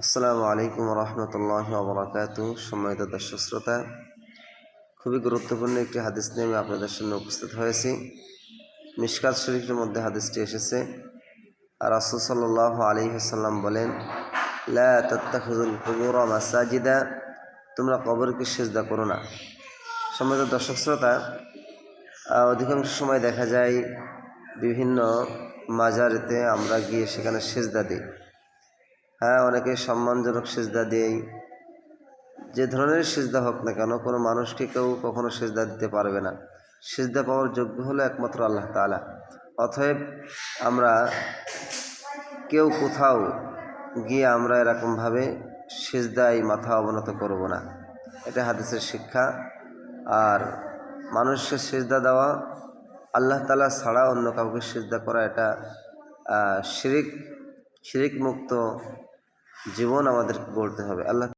আসসালামু আলাইকুম রহমতুল্লাহি ওয়া বারাকাতুহু। সম্মানিত দর্শক শ্রোতা, খুবই গুরুত্বপূর্ণ একটি হাদিস নিয়ে আমি আপনাদের সামনে উপস্থিত হয়েছি। মিশকাত শরীফের মধ্যে হাদিসটি এসেছে। আর রাসূল সাল্লাল্লাহু আলাইহি ওয়াসাল্লাম বলেন, লা তাত্তাখিযুল কুবুর মাসাজিদা, তোমরা কবরকে সিজদা করো না। সম্মানিত দর্শক শ্রোতা, অধিকাংশ সময় দেখা যায় বিভিন্ন মাজারেতে আমরা গিয়ে সেখানে সিজদা দিই। অনেকে সম্মানজনক সিজদা দেয়। যে ধরনের সিজদা হোক না কেন, কোনো মানুষকে কেউ কখনো সিজদা দিতে পারবে না। সিজদা পাওয়ার যোগ্য হলো একমাত্র আল্লাহ তাআলা। অতএব আমরা কেউ কোথাও গিয়ে আমরা এরকমভাবে সিজদায় মাথা অবনত করব না। এটা হাদিসের শিক্ষা। আর মানুষকে সিজদা দেওয়া, আল্লাহ তাআলা ছাড়া অন্য কাউকে সিজদা করা, এটা শিরিক মুক্ত জীবন আমাদেরকে গড়তে হবে। আল্লাহ